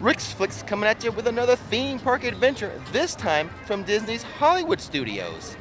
Rick's Flix coming at you with another theme park adventure, this time from Disney's Hollywood Studios.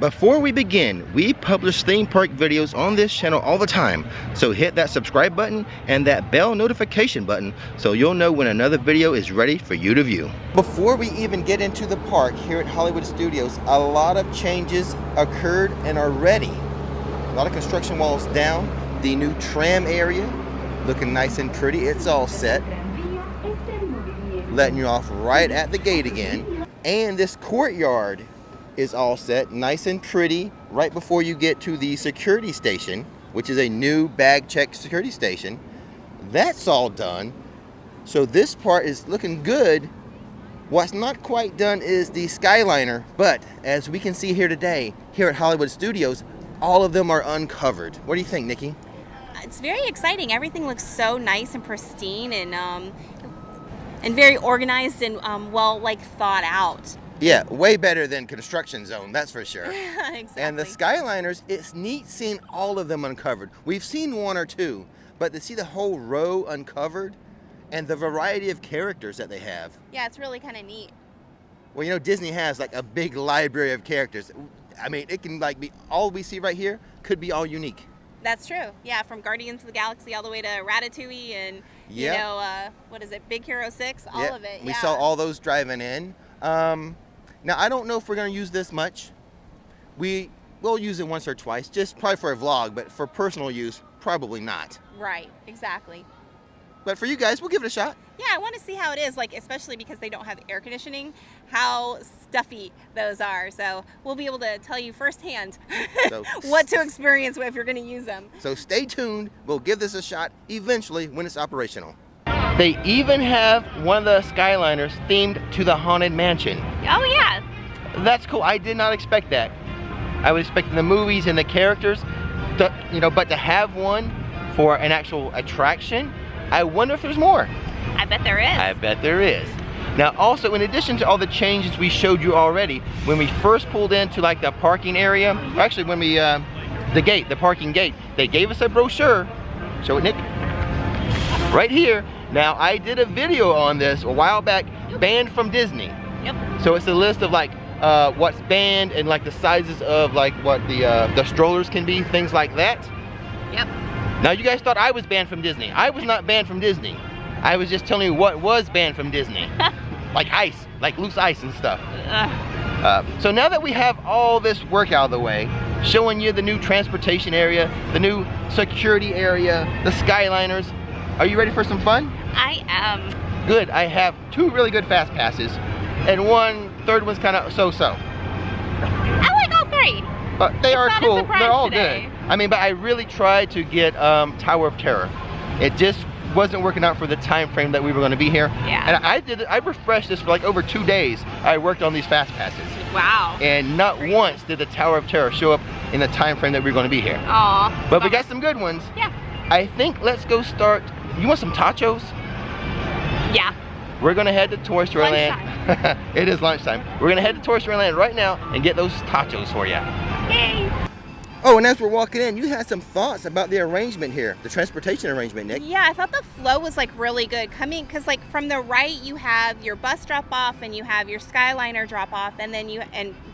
Before we begin, we publish theme park videos on this channel all the time, so hit that subscribe button and that bell notification button so you'll know when another video is ready for you to view. Before we even get into the park here at Hollywood Studios, a lot of changes occurred and are ready. A lot of construction walls down, the new tram area looking nice and pretty, it's all set. Letting you off right at the gate again. And this courtyard is all set, nice and pretty, right before you get to the security station, which is a new bag check security station. That's all done. So this part is looking good. What's not quite done is the Skyliner, but as we can see here today, here at Hollywood Studios, all of them are uncovered. What do you think, Nikki? It's very exciting. Everything looks so nice and pristine and very organized and well, thought out. Yeah, way better than Construction Zone, that's for sure. Exactly. And the Skyliners, it's neat seeing all of them uncovered. We've seen one or two, but to see the whole row uncovered and the variety of characters that they have. Yeah, it's really kind of neat. Well, you know, Disney has like a big library of characters. I mean, it can be all we see right here could be all unique. That's true. Yeah, from Guardians of the Galaxy all the way to Ratatouille and, you know, what is it, Big Hero 6, all of it. We saw all those driving in. Now, I don't know if we're going to use this much. We'll use it once or twice, just probably for a vlog, but for personal use, probably not. Right, exactly. But for you guys, we'll give it a shot. Yeah, I want to see how it is, especially because they don't have air conditioning, how stuffy those are. So we'll be able to tell you firsthand what to experience if you're going to use them. So stay tuned. We'll give this a shot eventually when it's operational. They even have one of the Skyliners themed to the Haunted Mansion. Oh, yeah. That's cool. I did not expect that. I was expecting the movies and the characters, but to have one for an actual attraction, I wonder if there's more. I bet there is. I bet there is. Now, also, in addition to all the changes we showed you already, when we first pulled into the parking area, or actually when we, the parking gate, they gave us a brochure. Show it, Nick. Right here. Now, I did a video on this a while back, banned from Disney. Yep. So it's a list of what's banned and the sizes of what the strollers can be, things like that. Yep. Now, you guys thought I was banned from Disney. I was not banned from Disney. I was just telling you what was banned from Disney. Like ice, like loose ice and stuff. So now that we have all this work out of the way, showing you the new transportation area, the new security area, the Skyliners, are you ready for some fun? I am. Good. I have 2 really good fast passes, and third one's kind of so-so. I like all 3. But they are cool. They're all today. Good. I mean, but I really tried to get Tower of Terror. It just wasn't working out for the time frame that we were going to be here. Yeah. And I refreshed this for over 2 days. I worked on these fast passes. Wow. And not once did the Tower of Terror show up in the time frame that we were going to be here. Aw. But we got some good ones. Yeah. I think let's go start. You want some tachos? Yeah. We're gonna head to Toy Story Land. It is lunchtime. We're gonna head to Toy Story Land right now and get those tachos for you. Yay. Oh, and as we're walking in, you had some thoughts about the arrangement here, the transportation arrangement, Nick. Yeah, I thought the flow was really good. Because from the right you have your bus drop off and you have your Skyliner drop off and then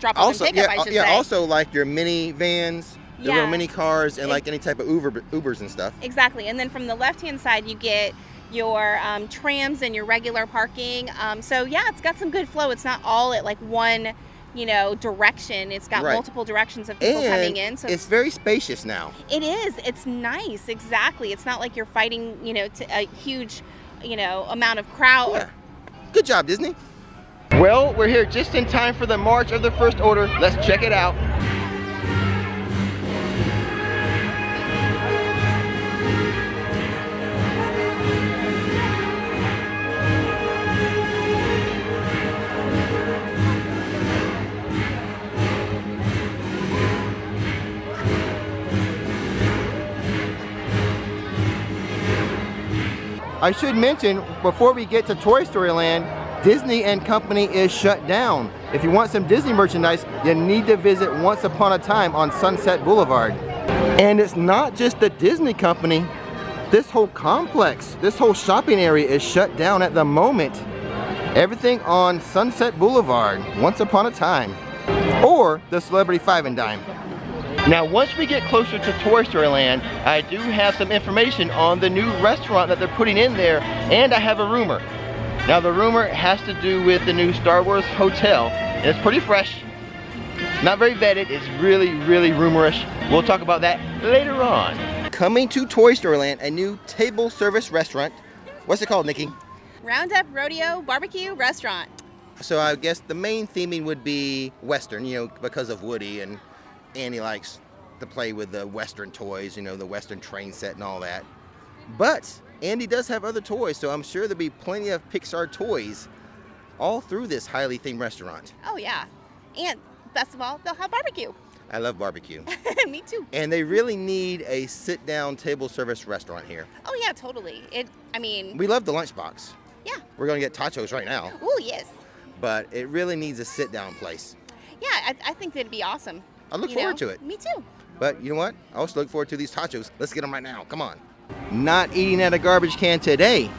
drop off and pick up, I should say. Also your mini vans. The little mini cars and any type of Ubers and stuff. Exactly. And then from the left-hand side, you get your trams and your regular parking. So yeah, it's got some good flow. It's not all at one, direction. It's got multiple directions of people coming in. So it's very spacious now. It is. It's nice. Exactly. It's not like you're fighting, to a huge, amount of crowd. Yeah. Good job, Disney. Well, we're here just in time for the March of the First Order. Let's check it out. I should mention, before we get to Toy Story Land, Disney and Company is shut down. If you want some Disney merchandise, you need to visit Once Upon a Time on Sunset Boulevard. And it's not just the Disney Company. This whole complex, this whole shopping area is shut down at the moment. Everything on Sunset Boulevard, Once Upon a Time, or the Celebrity Five and Dime. Now, once we get closer to Toy Story Land, I do have some information on the new restaurant that they're putting in there, and I have a rumor. Now, the rumor has to do with the new Star Wars hotel, and it's pretty fresh. Not very vetted, it's really, really rumorish. We'll talk about that later on. Coming to Toy Story Land, a new table service restaurant. What's it called, Nikki? Roundup Rodeo Barbecue Restaurant. So I guess the main theming would be Western, you know, because of Woody, and Annie likes to play with the Western toys, you know, the Western train set and all that. But Andy does have other toys, so I'm sure there'll be plenty of Pixar toys all through this highly themed restaurant. Oh yeah, and best of all, they'll have barbecue. I love barbecue. Me too. And they really need a sit-down table service restaurant here. Oh yeah, totally. We love the lunchbox. Yeah. We're gonna get tachos right now. Oh yes. But it really needs a sit-down place. Yeah, I think that'd be awesome. I look forward to it. Me too. But you know what? I also look forward to these tachos. Let's get them right now. Come on. Not eating at a garbage can today.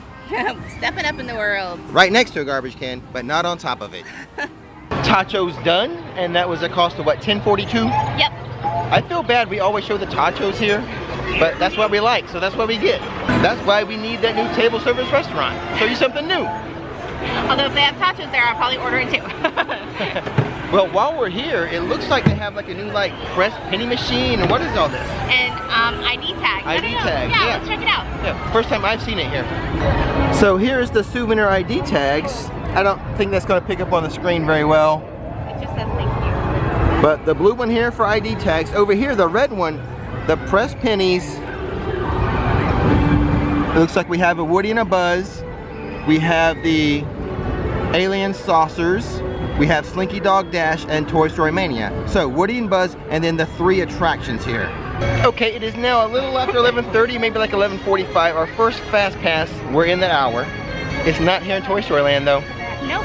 Stepping up in the world. Right next to a garbage can, but not on top of it. Tachos done, and that was a cost of what, $10.42? Yep. I feel bad we always show the tachos here, but that's what we like, so that's what we get. That's why we need that new table service restaurant. Show you something new. Although if they have tachos there, I'll probably order it too. Well, while we're here, it looks like they have like a new like press penny machine, and what is all this? And ID tag. ID tag, yeah. yeah. Let's check it out. Yeah, first time I've seen it here. So here's the souvenir ID tags. I don't think that's going to pick up on the screen very well. It just says thank you. But the blue one here for ID tags. Over here, the red one, the press pennies. It looks like we have a Woody and a Buzz. We have the Alien Saucers. We have Slinky Dog Dash and Toy Story Mania. So Woody and Buzz, and then the 3 attractions here. Okay, it is now a little after 11:30, maybe like 11:45. Our first Fast Pass, we're in the hour. It's not here in Toy Story Land though. Nope.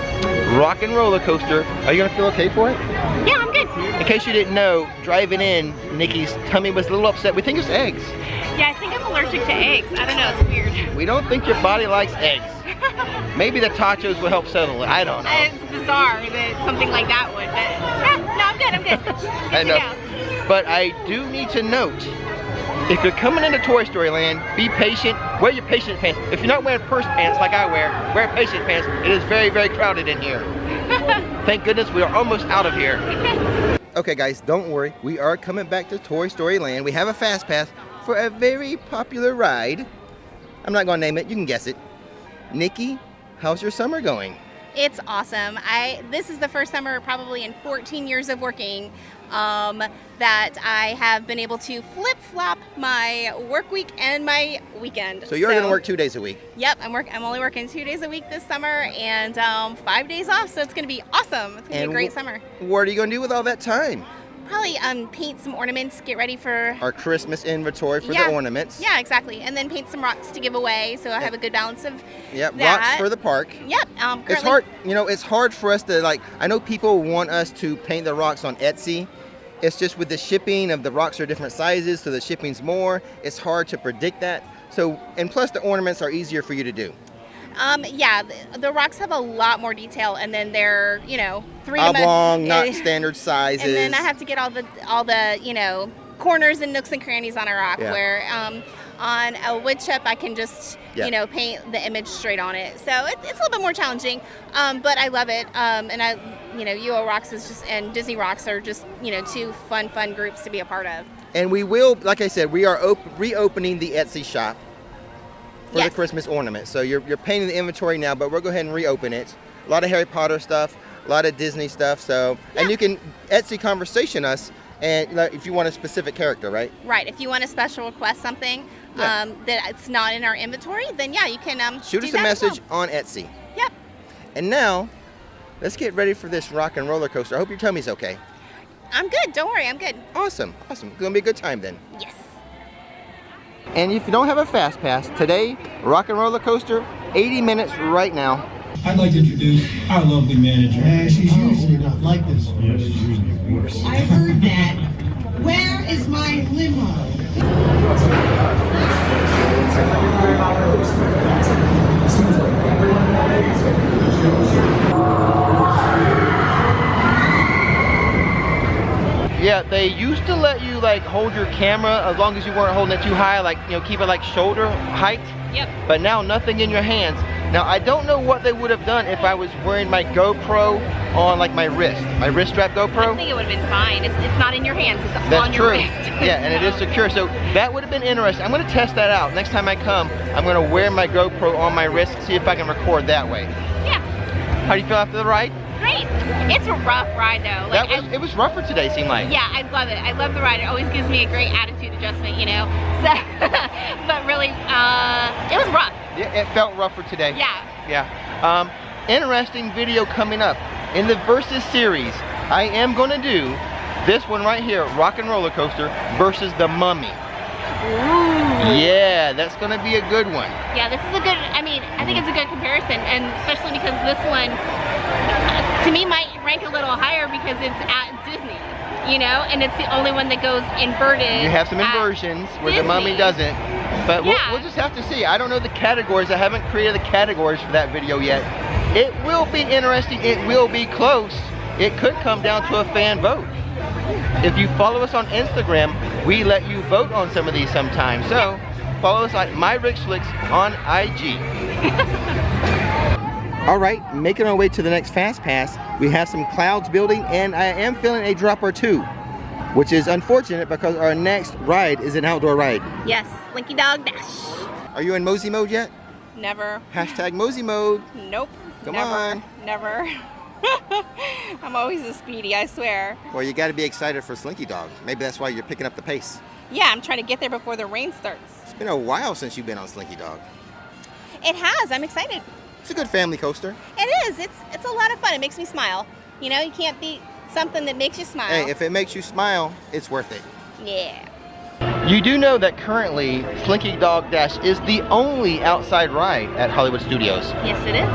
Rock and Roller Coaster. Are you gonna feel okay for it? Yeah, I'm good. In case you didn't know, driving in, Nikki's tummy was a little upset. We think it's eggs. Yeah, I think I'm allergic to eggs. I don't know, it's weird. We don't think your body likes eggs. Maybe the tachos will help settle it. I don't know. It's bizarre that something like that would, but no, I'm good. I know. But I do need to note, if you're coming into Toy Story Land, be patient, wear your patient pants. If you're not wearing purse pants like I wear patient pants. It is very, very crowded in here. Thank goodness we are almost out of here. Okay guys, don't worry. We are coming back to Toy Story Land. We have a Fast Pass for a very popular ride. I'm not gonna name it, you can guess it. Nikki, how's your summer going? It's awesome. This is the first summer probably in 14 years of working that I have been able to flip-flop my work week and my weekend. So you're gonna work 2 days a week? Yep, I'm only working 2 days a week this summer and 5 days off, so it's gonna be awesome. It's gonna be a great summer. What are you gonna do with all that time? Probably paint some ornaments, get ready for our Christmas inventory for the ornaments. Yeah, exactly. And then paint some rocks to give away, so I have a good balance of that. Rocks for the park. Yep. It's hard, it's hard for us to I know people want us to paint the rocks on Etsy. It's just with the shipping of the rocks are different sizes, so the shipping's more. It's hard to predict that. So, and plus the ornaments are easier for you to do. Yeah, the rocks have a lot more detail, and then they're, 3 oblong, not standard sizes. And then I have to get all the corners and nooks and crannies on a rock. Yeah. Where on a wood chip I can just paint the image straight on it. So it's a little bit more challenging, but I love it. And UO Rocks and Disney Rocks are just 2 fun groups to be a part of. And we will, like I said, we are reopening the Etsy shop for the Christmas ornament. So you're painting the inventory now, but we'll go ahead and reopen it. A lot of Harry Potter stuff, a lot of Disney stuff. So and you can Etsy conversation us, and if you want a specific character, right? Right. If you want to special request something that it's not in our inventory, then you can shoot us a message on Etsy. Yep. And now, let's get ready for this rock and roller coaster. I hope your tummy's okay. I'm good. Don't worry. I'm good. Awesome. It's gonna be a good time then. Yes. And if you don't have a Fast Pass, today, Rock and Roller Coaster, 80 minutes right now. I'd like to introduce our lovely manager. She's usually not like this. Yeah, she's usually worse. I heard that. Where is my limo? Yeah, they used to let you like hold your camera as long as you weren't holding it too high, like, you know, keep it like shoulder height. Yep. But now nothing in your hands. Now I don't know what they would have done if I was wearing my GoPro on like my wrist strap GoPro. I think it would have been fine. It's not in your hands. It's That's on your true. wrist. Yeah, and it is secure. So that would have been interesting. I'm going to test that out. Next time I come, I'm going to wear my GoPro on my wrist, see if I can record that way. Yeah. How do you feel after the ride? Great. It's a rough ride though. Like, It was rougher today, seemed like. Yeah, I love it. I love the ride. It always gives me a great attitude adjustment, you know. So, but really, it was rough. Yeah, it felt rougher today. Yeah. Yeah. Interesting video coming up. In the Versus series, I am going to do this one right here, Rock and Roller Coaster versus the Mummy. Ooh. Yeah, that's going to be a good one. Yeah, this is a good, I mean, I think it's a good comparison, and especially because this one, to me, might rank a little higher because it's at Disney, you know, and it's the only one that goes inverted. You have some inversions where the Mummy doesn't, but we'll just have to see. I don't know the categories. I haven't created the categories for that video yet. It will be interesting. It will be close. It could come down to a fan vote. If you follow us on Instagram, we let you vote on some of these sometimes. So follow us at Flix on IG. All right, making our way to the next Fast Pass. We have some clouds building, and I am feeling a drop or two, which is unfortunate because our next ride is an outdoor ride. Yes, Slinky Dog Dash. Are you in Mosey mode yet? Never. Hashtag Mosey mode. Nope. Come never, on. Never. I'm always a speedy, I swear. Well, you got to be excited for Slinky Dog. Maybe that's why you're picking up the pace. Yeah, I'm trying to get there before the rain starts. It's been a while since you've been on Slinky Dog. It has. I'm excited. It's a good family coaster. It is. It's a lot of fun. It makes me smile. You know, you can't beat something that makes you smile. Hey, if it makes you smile, it's worth it. Yeah. You do know that currently Slinky Dog Dash is the only outside ride at Hollywood Studios. Yes, it is.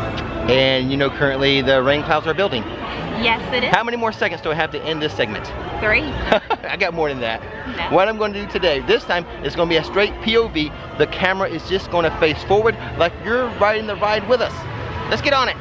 And you know currently the rain clouds are building. Yes, it is. How many more seconds do I have to end this segment? 3. I got more than that. No. What I'm going to do today, this time, it's going to be a straight POV. The camera is just going to face forward like you're riding the ride with us. Let's get on it.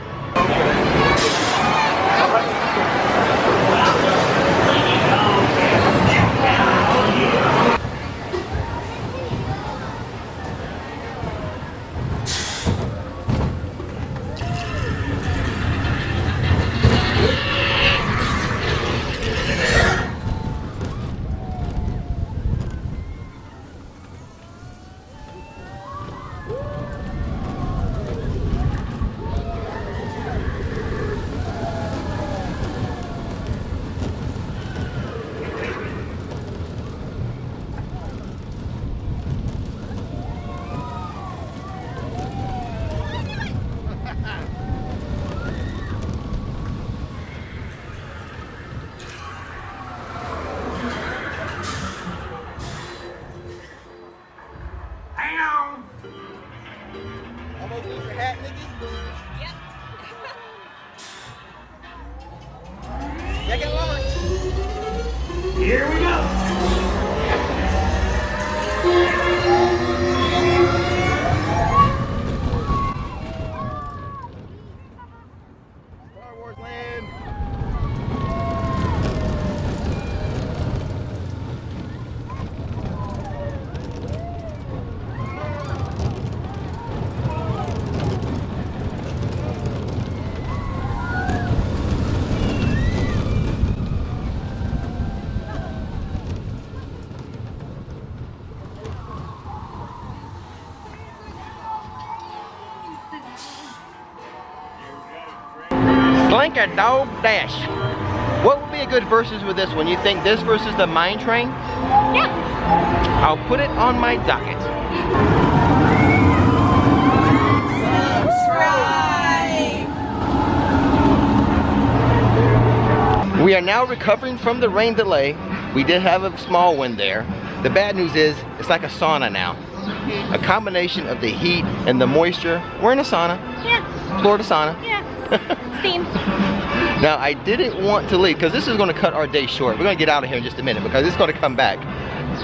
Here we go. Star Wars land. Slank a Dog Dash. What would be a good versus with this one? You think this versus the Mine Train? Yeah. I'll put it on my docket. Subscribe. We are now recovering from the rain delay. We did have a small one there. The bad news is it's like a sauna now. A combination of the heat and the moisture. We're in a sauna. Yeah. Florida sauna. Yeah. Steam. Now, I didn't want to leave because this is going to cut our day short. We're going to get out of here in just a minute because it's going to come back.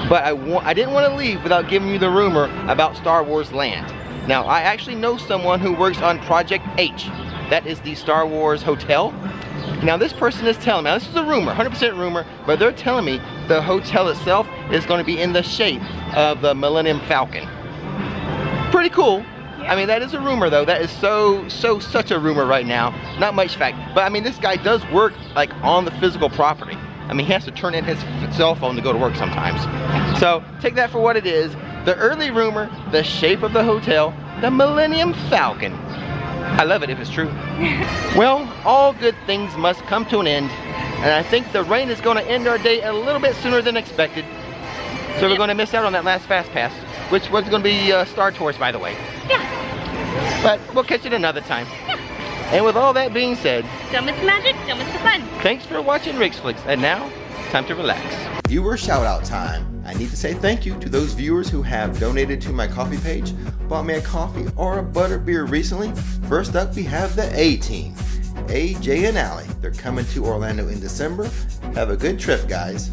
But I didn't want to leave without giving you the rumor about Star Wars Land. Now, I actually know someone who works on Project H. That is the Star Wars hotel. Now, this person is telling me, now this is a rumor, 100% rumor, but they're telling me the hotel itself is going to be in the shape of the Millennium Falcon. Pretty cool. I mean, that is a rumor though. That is such a rumor right now. Not much fact. But I mean, this guy does work like on the physical property. I mean, he has to turn in his cell phone to go to work sometimes. So take that for what it is. The early rumor, the shape of the hotel, the Millennium Falcon. I love it if it's true. Well, all good things must come to an end. And I think the rain is going to end our day a little bit sooner than expected. So we're going to miss out on that last Fast Pass, which was going to be Star Tours, by the way. Yeah. But we'll catch it another time. Yeah. And with all that being said, don't miss the magic, don't miss the fun. Thanks for watching Rick's Flix, and now it's time to relax. Viewer shout out time. I need to say thank you to those viewers who have donated to my coffee page, bought me a coffee or a butterbeer recently. First up, we have the A-Team, AJ and Allie. They're coming to Orlando in December. Have a good trip, guys.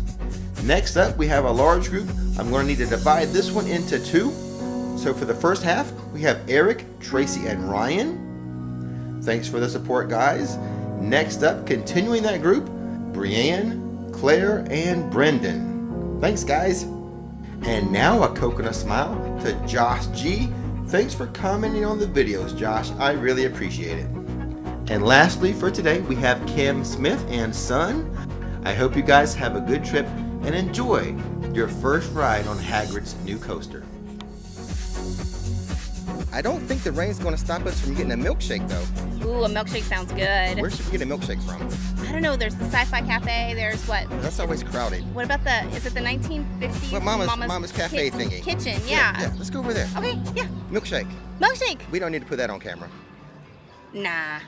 Next up, we have a large group. I'm going to need to divide this one into two. So for the first half, we have Eric, Tracy, and Ryan. Thanks for the support, guys. Next up, continuing that group, Brianne, Claire, and Brendan. Thanks, guys. And now a coconut smile to Josh G. Thanks for commenting on the videos, Josh. I really appreciate it. And lastly for today, we have Kim Smith and Son. I hope you guys have a good trip and enjoy your first ride on Hagrid's new coaster. I don't think the rain's going to stop us from getting a milkshake, though. Ooh, a milkshake sounds good. Where should we get a milkshake from? I don't know. There's the Sci-Fi Cafe. There's what? That's always crowded. What about is it the 1950s? What, Mama's Cafe thingy. Kitchen, yeah. Yeah, let's go over there. Okay, yeah. Milkshake. Milkshake. We don't need to put that on camera. Nah.